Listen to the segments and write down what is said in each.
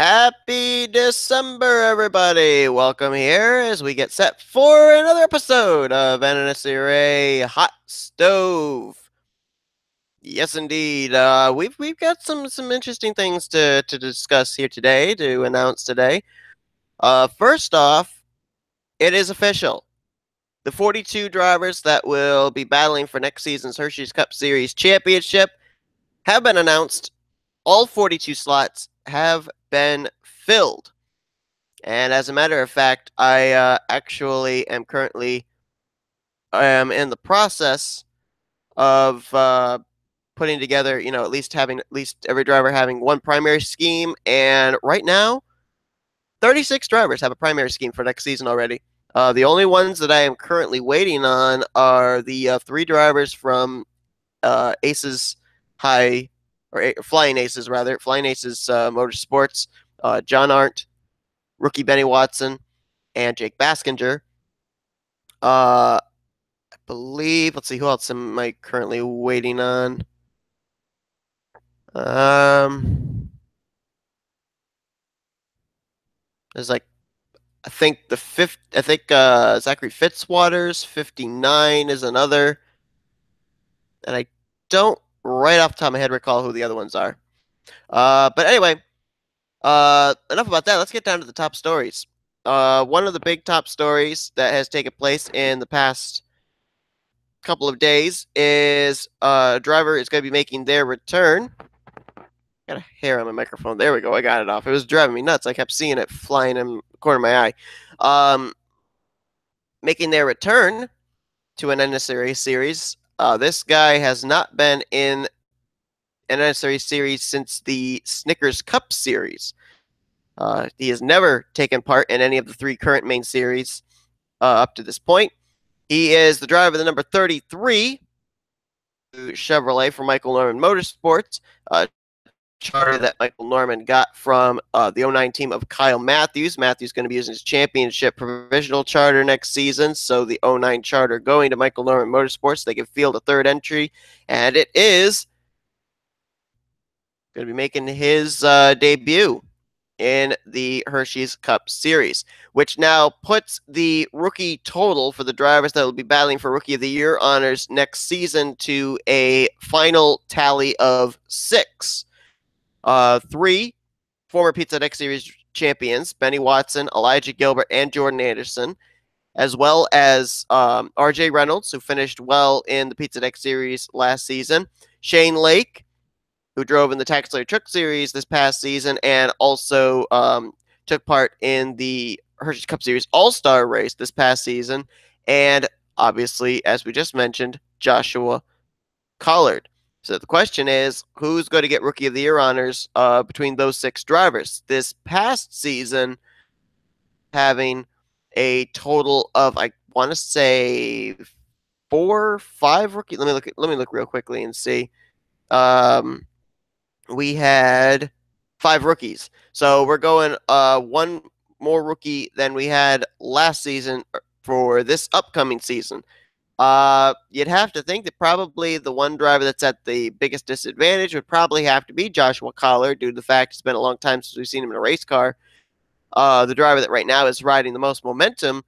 Happy December, everybody! Welcome here as we get set for another episode of Nnscra Hot Stove. Yes, indeed. We've got some interesting things to discuss here today, to announce today. First off, it is official. The 42 drivers that will be battling for next season's Hershey's Cup Series championship have been announced. All 42 slots have been filled. And as a matter of fact, I actually am currently in the process of putting together, at least having at least every driver having one primary scheme. And right now, 36 drivers have a primary scheme for next season already. The only ones that I am currently waiting on are the three drivers from Aces High, or Flying Aces rather, Flying Aces Motorsports, John Arndt, rookie Benny Watson, and Jake Baskinger. I believe. Let's see, who else am I currently waiting on? There's like, I think the fifth. I think Zachary Fitzwater's 59 is another, and I don't right off the top of my head recall who the other ones are. But anyway, enough about that. Let's get down to the top stories. One of the big top stories that has taken place in the past couple of days is a driver is going to be making their return. Got a hair on my microphone. There we go. I got it off. It was driving me nuts. I kept seeing it flying in the corner of my eye. Making their return to an Nnscra series. This guy has not been in an Nnscra series since the Snickers Cup series. He has never taken part in any of the three current main series up to this point. He is the driver of the number 33 Chevrolet for Michael Norman Motorsports, charter that Michael Norman got from the 09 team of Kyle Matthews. Matthews going to be using his championship provisional charter next season, so the 09 charter going to Michael Norman Motorsports. They can field a third entry, and it is going to be making his debut in the Hershey's Cup Series, which now puts the rookie total for the drivers that will be battling for Rookie of the Year honors next season to a final tally of 6. 3 former Pizza X Series champions, Benny Watson, Elijah Gilbert, and Jordan Anderson, as well as R.J. Reynolds, who finished well in the Pizza X Series last season, Shane Lake, who drove in the Tax Slayer Truck Series this past season, and also took part in the Hershey's Cup Series All-Star race this past season, and obviously, as we just mentioned, Joshua Collard. So the question is, who's going to get Rookie of the Year honors between those 6 drivers? This past season, having a total of, I want to say, 4 or 5 rookies. Let me look real quickly and see. We had 5 rookies, so we're going one more rookie than we had last season for this upcoming season. You'd have to think that probably the one driver that's at the biggest disadvantage would probably have to be Joshua Collard, due to the fact it's been a long time since we've seen him in a race car. The driver that right now is riding the most momentum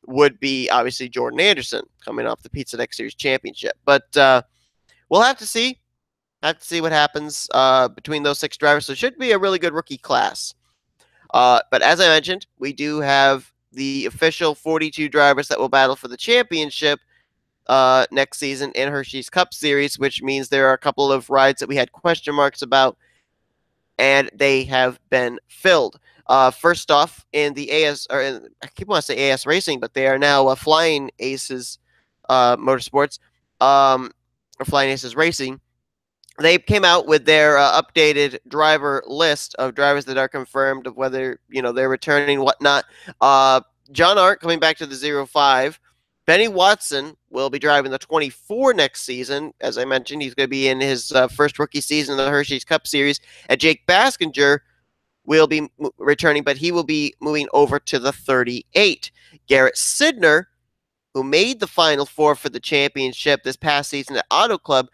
would be obviously Jordan Anderson, coming off the Pizza X Series championship. But we'll have to see. Have to see what happens between those 6 drivers. So it should be a really good rookie class. But as I mentioned, we do have the official 42 drivers that will battle for the championship next season in Hershey's Cup Series, which means there are a couple of rides that we had question marks about, and they have been filled. First off, in the AS, I keep wanting to say AS Racing, but they are now Flying Aces Motorsports, or Flying Aces Racing. They came out with their updated driver list of drivers that are confirmed, of whether they're returning, whatnot. John Arndt coming back to the 05. Benny Watson will be driving the 24 next season. As I mentioned, he's going to be in his first rookie season in the Hershey's Cup Series. And Jake Baskinger will be returning, but he will be moving over to the 38. Garrett Sidner, who made the Final Four for the championship this past season at Auto Club,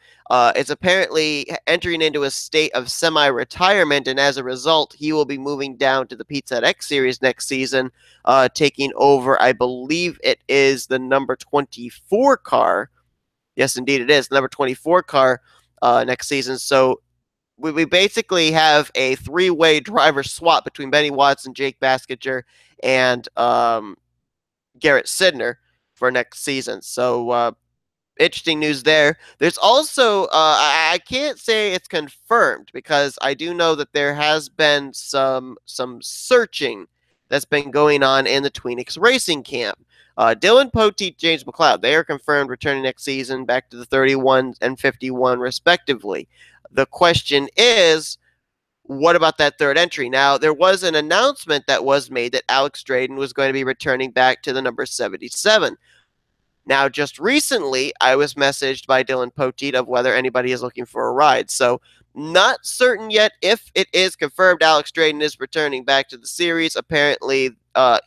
is apparently entering into a state of semi-retirement, and as a result, he will be moving down to the Pizza Hut X Series next season, taking over, I believe it is the number 24 car. Yes, indeed it is, the number 24 car next season. So we basically have a three-way driver swap between Benny Watson, Jake Baskinger, and Garrett Sidner for next season. So interesting news there. There's also I can't say it's confirmed because I do know that there has been some searching that's been going on in the Tweenix Racing camp. Dylan Poteet, James McLeod, they are confirmed returning next season back to the 31 and 51 respectively. The question is, what about that third entry? Now, there was an announcement that was made that Alex Drayden was going to be returning back to the number 77. Now, just recently, I was messaged by Dylan Poteet of whether anybody is looking for a ride. So, not certain yet if it is confirmed Alex Drayden is returning back to the series. Apparently,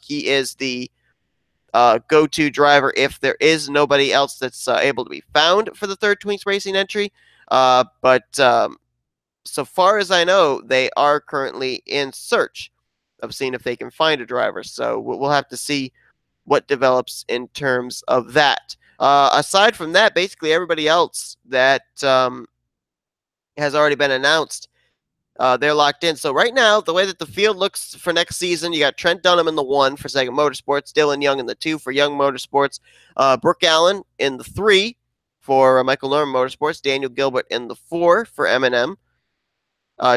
he is the go-to driver if there is nobody else that's able to be found for the third Twinks Racing entry. But so far as I know, they are currently in search of seeing if they can find a driver. So we'll have to see what develops in terms of that. Aside from that, basically everybody else that has already been announced, they're locked in. So right now, the way that the field looks for next season, you got Trent Dunham in the 1 for Sega Motorsports, Dylan Young in the 2 for Young Motorsports, Brooke Allen in the 3 for Michael Norman Motorsports, Daniel Gilbert in the 4 for M&M,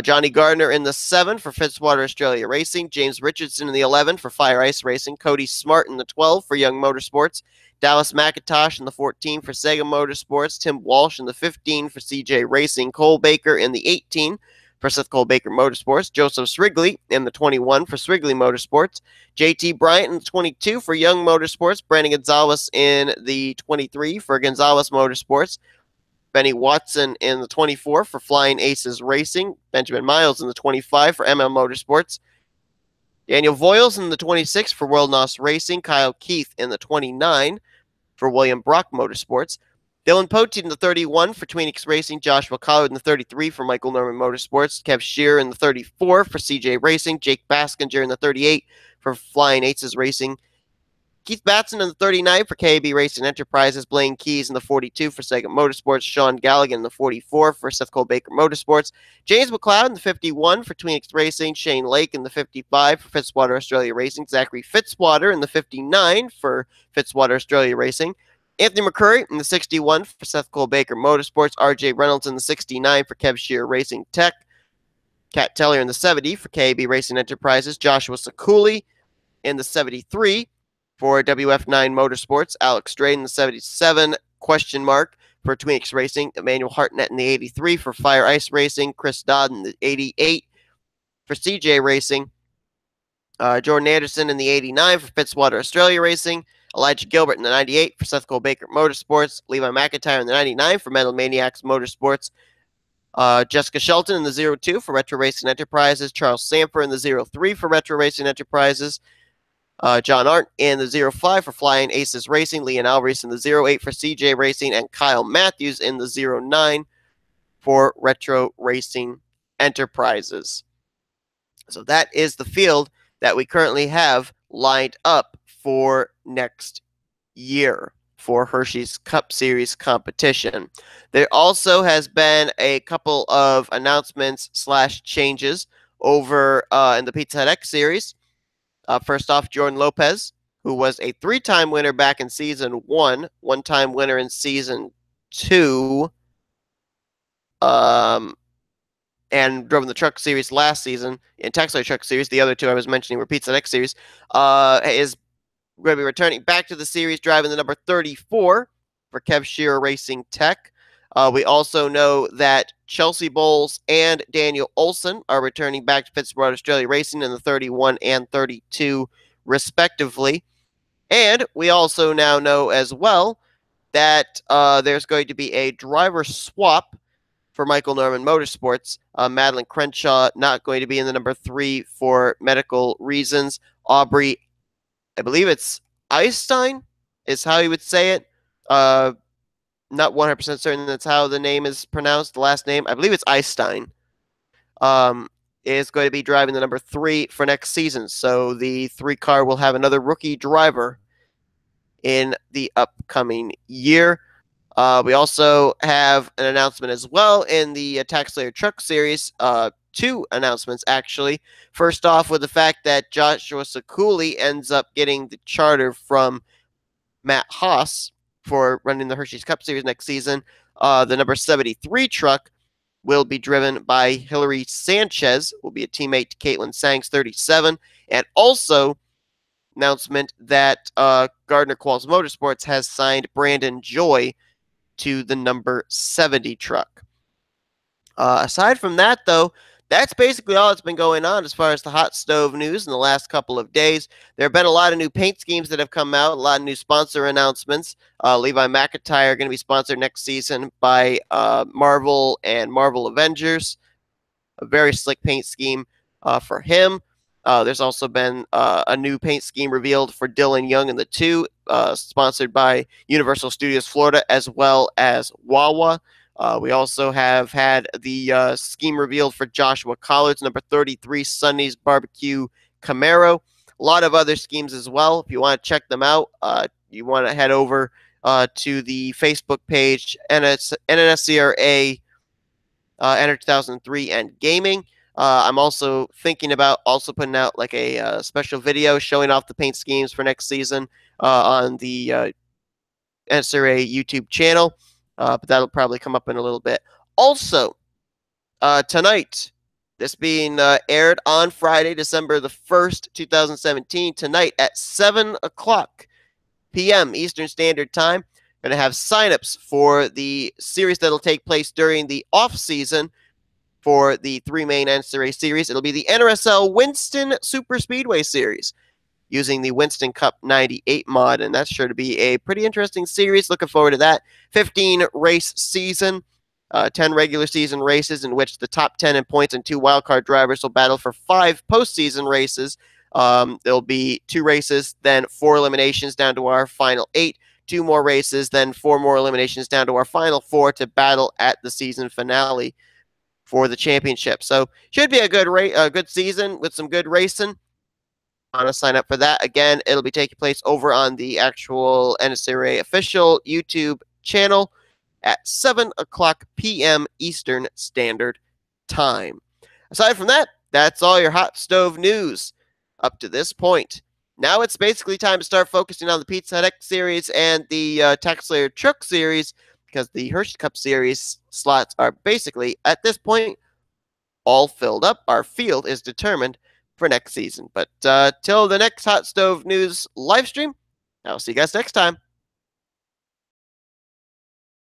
Johnny Gardner in the 7 for Fitzwater Australia Racing, James Richardson in the 11 for Fire Ice Racing, Cody Smart in the 12 for Young Motorsports, Dallas McIntosh in the 14 for Sega Motorsports, Tim Walsh in the 15 for CJ Racing, Cole Baker in the 18 for Seth Cole Baker Motorsports, Joseph Srigley in the 21 for Srigley Motorsports, JT Bryant in the 22 for Young Motorsports, Brandon Gonzalez in the 23 for Gonzalez Motorsports, Benny Watson in the 24 for Flying Aces Racing, Benjamin Miles in the 25 for MM Motorsports, Daniel Voiles in the 26 for World NOS Racing, Kyle Keith in the 29 for William Brock Motorsports, Dylan Poteet in the 31 for Tweenix Racing, Joshua Collard in the 33 for Michael Norman Motorsports, Kev Shearer in the 34 for CJ Racing, Jake Baskinger in the 38 for Flying Aces Racing, Keith Batson in the 39 for KB Racing Enterprises, Blaine Keys in the 42 for Sega Motorsports, Sean Galligan in the 44 for Seth Cole Baker Motorsports, James McLeod in the 51 for Tweenix Racing, Shane Lake in the 55 for Fitzwater Australia Racing, Zachary Fitzwater in the 59 for Fitzwater Australia Racing, Anthony McCurry in the 61 for Seth Cole Baker Motorsports, RJ Reynolds in the 69 for Kev Shearer Racing Tech, Kat Teller in the 70 for KB Racing Enterprises, Joshua Sakuli in the 73 for WF9 Motorsports, Alex Drayden in the 77 question mark for Tweenix Racing, Emmanuel Hartnett in the 83 for Fire Ice Racing, Chris Dodd in the 88 for CJ Racing, Jordan Anderson in the 89 for Fitzwater Australia Racing, Elijah Gilbert in the 98 for Seth Cole Baker Motorsports, Levi McIntyre in the 99 for Metal Maniacs Motorsports, Jessica Shelton in the 02 for Retro Racing Enterprises, Charles Samper in the 03 for Retro Racing Enterprises, John Arndt in the 05 for Flying Aces Racing, Leon Alvarez in the 08 for CJ Racing, and Kyle Matthews in the 09 for Retro Racing Enterprises. So that is the field that we currently have lined up for next year for Hershey's Cup Series competition. There also has been a couple of announcements / changes over in the Pizza Hut X Series. First off, Jordan Lopez, who was a 3-time winner back in Season 1, 1-time winner in Season 2, and drove in the Truck Series last season, in Texas Truck Series, the other two I was mentioning were Pizza Hut X Series, is going to be returning back to the series, driving the number 34 for Kev Shearer Racing Tech. We also know that Chelsea Bowles and Daniel Olson are returning back to Fitzwater Australia Racing in the 31 and 32, respectively. And we also now know as well that there's going to be a driver swap for Michael Norman Motorsports. Madeline Crenshaw not going to be in the number 3 for medical reasons. Aubrey, I believe it's Eystein, is how you would say it. Uh, Not 100% certain that's how the name is pronounced, the last name. I believe it's Einstein. Um, is going to be driving the number 3 for next season. So the 3 car will have another rookie driver in the upcoming year. We also have an announcement as well in the Attack Slayer Truck Series. Two announcements, actually. First off, with the fact that Joshua Sakuli ends up getting the charter from Matt Haas for running the Hershey's Cup Series next season. The number 73 truck will be driven by Hillary Sanchez, will be a teammate to Caitlin Sang's 37, and also announcement that Gardner Qualls Motorsports has signed Brandon Joy to the number 70 truck. Aside from that, though, that's basically all that's been going on as far as the hot stove news in the last couple of days. There have been a lot of new paint schemes that have come out, a lot of new sponsor announcements. Levi McIntyre are going to be sponsored next season by Marvel and Marvel Avengers. A very slick paint scheme for him. There's also been a new paint scheme revealed for Dylan Young and the Two, sponsored by Universal Studios Florida as well as Wawa. We also have had the scheme revealed for Joshua Collard's number 33 Sunny's Barbecue Camaro. A lot of other schemes as well. If you want to check them out, you want to head over to the Facebook page NNSCRA Enter 2003 and Gaming. I'm also thinking about also putting out like a special video showing off the paint schemes for next season on the NSRA YouTube channel, but that'll probably come up in a little bit. Also, tonight, this being aired on Friday, December the 1st, 2017, tonight at 7 o'clock p.m. Eastern Standard Time, going to have signups for the series that'll take place during the off-season for the 3 main NSRA series. It'll be the NRSL Winston Super Speedway Series using the Winston Cup 98 mod, and that's sure to be a pretty interesting series. Looking forward to that. 15 race season, 10 regular season races in which the top 10 in points and 2 wildcard drivers will battle for 5 postseason races. There'll be 2 races, then 4 eliminations down to our final 8, 2 more races, then 4 more eliminations down to our final 4 to battle at the season finale for the championship. So should be a good season with some good racing. Want to sign up for that. Again, it'll be taking place over on the actual NSRA official YouTube channel at 7 o'clock p.m. Eastern Standard Time. Aside from that, that's all your hot stove news up to this point. Now it's basically time to start focusing on the Pizza Hut X Series and the Tax Slayer Truck Series, because the Hershey Cup Series slots are basically, at this point, all filled up. Our field is determined for next season. But till the next Hot Stove News live stream, I'll see you guys next time.